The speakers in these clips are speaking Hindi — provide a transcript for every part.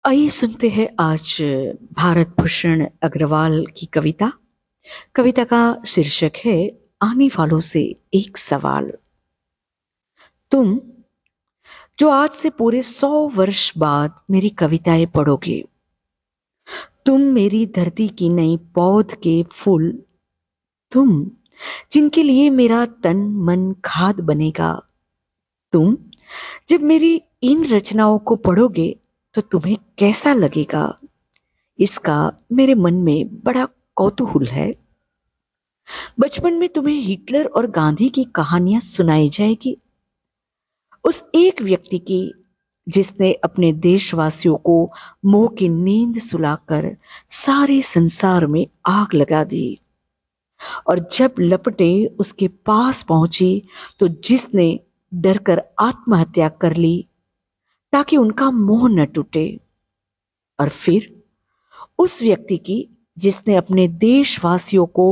आइए सुनते हैं आज भारत भूषण अग्रवाल की कविता। कविता का शीर्षक है आने वालों से एक सवाल। तुम जो आज से पूरे 100 वर्ष बाद मेरी कविताएं पढ़ोगे, तुम मेरी धरती की नई पौध के फूल, तुम जिनके लिए मेरा तन मन खाद बनेगा, तुम जब मेरी इन रचनाओं को पढ़ोगे तो तुम्हें कैसा लगेगा, इसका मेरे मन में बड़ा कौतूहल है। बचपन में तुम्हें हिटलर और गांधी की कहानियां सुनाई जाएगी, उस एक व्यक्ति की जिसने अपने देशवासियों को मोह की नींद सुलाकर सारे संसार में आग लगा दी, और जब लपटे उसके पास पहुंची तो जिसने डरकर आत्महत्या कर ली ताकि उनका मोह न टूटे। और फिर उस व्यक्ति की जिसने अपने देशवासियों को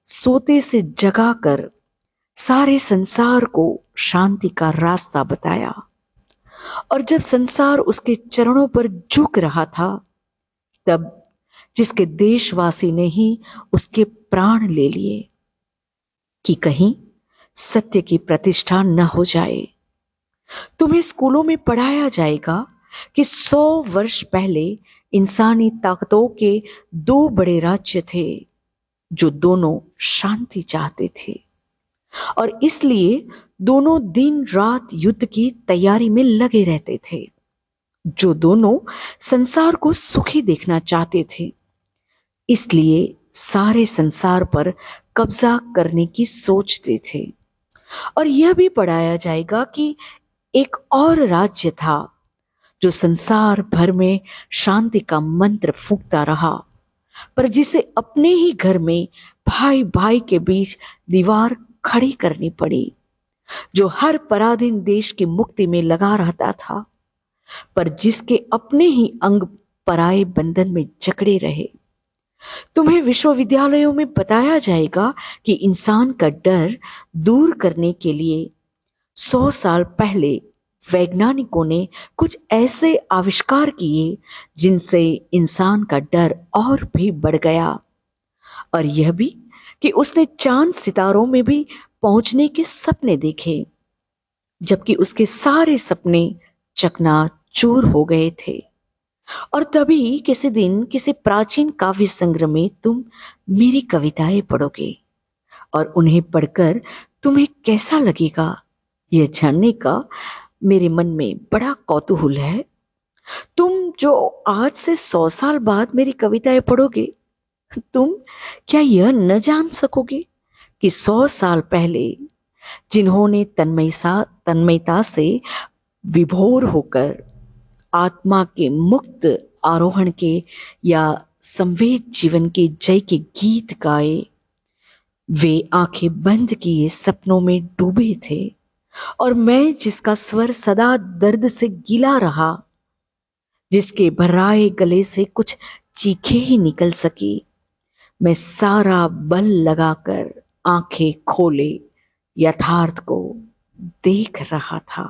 सोते से जगाकर सारे संसार को शांति का रास्ता बताया, और जब संसार उसके चरणों पर झुक रहा था, तब जिसके देशवासी ने ही उसके प्राण ले लिए कि कहीं सत्य की प्रतिष्ठा न हो जाए। तुम्हें स्कूलों में पढ़ाया जाएगा कि 100 वर्ष पहले इंसानी ताकतों के दो बड़े राज्य थे जो दोनों शांति चाहते थे, और इसलिए दोनों दिन रात युद्ध की तैयारी में लगे रहते थे, जो दोनों संसार को सुखी देखना चाहते थे, इसलिए सारे संसार पर कब्जा करने की सोचते थे। और यह भी पढ़ाया जाएगा कि एक और राज्य था जो संसार भर में शांति का मंत्र फूंकता रहा, पर जिसे अपने ही घर में भाई भाई के बीच दीवार खड़ी करनी पड़ी, जो हर पराधीन देश की मुक्ति में लगा रहता था, पर जिसके अपने ही अंग पराये बंधन में जकड़े रहे। तुम्हें विश्वविद्यालयों में बताया जाएगा कि इंसान का डर दूर करने के लिए 100 साल पहले वैज्ञानिकों ने कुछ ऐसे आविष्कार किए जिनसे इंसान का डर और भी बढ़ गया, और यह भी कि उसने चांद सितारों में भी पहुंचने के सपने देखे, जबकि उसके सारे सपने चकनाचूर हो गए थे। और तभी किसी दिन किसी प्राचीन काव्य संग्रह में तुम मेरी कविताएं पढ़ोगे, और उन्हें पढ़कर तुम्हें कैसा लगेगा, यह जानने का मेरे मन में बड़ा कौतूहल है। तुम जो आज से 100 साल बाद मेरी कविताएं पढ़ोगे, तुम क्या यह न जान सकोगे कि 100 साल पहले जिन्होंने तन्मयता से विभोर होकर आत्मा के मुक्त आरोहण के या संवेद जीवन के जय के गीत गाए, वे आंखें बंद किए सपनों में डूबे थे, और मैं जिसका स्वर सदा दर्द से गीला रहा, जिसके भर्राए गले से कुछ चीखें ही निकल सकी, मैं सारा बल लगाकर आंखें खोले यथार्थ को देख रहा था।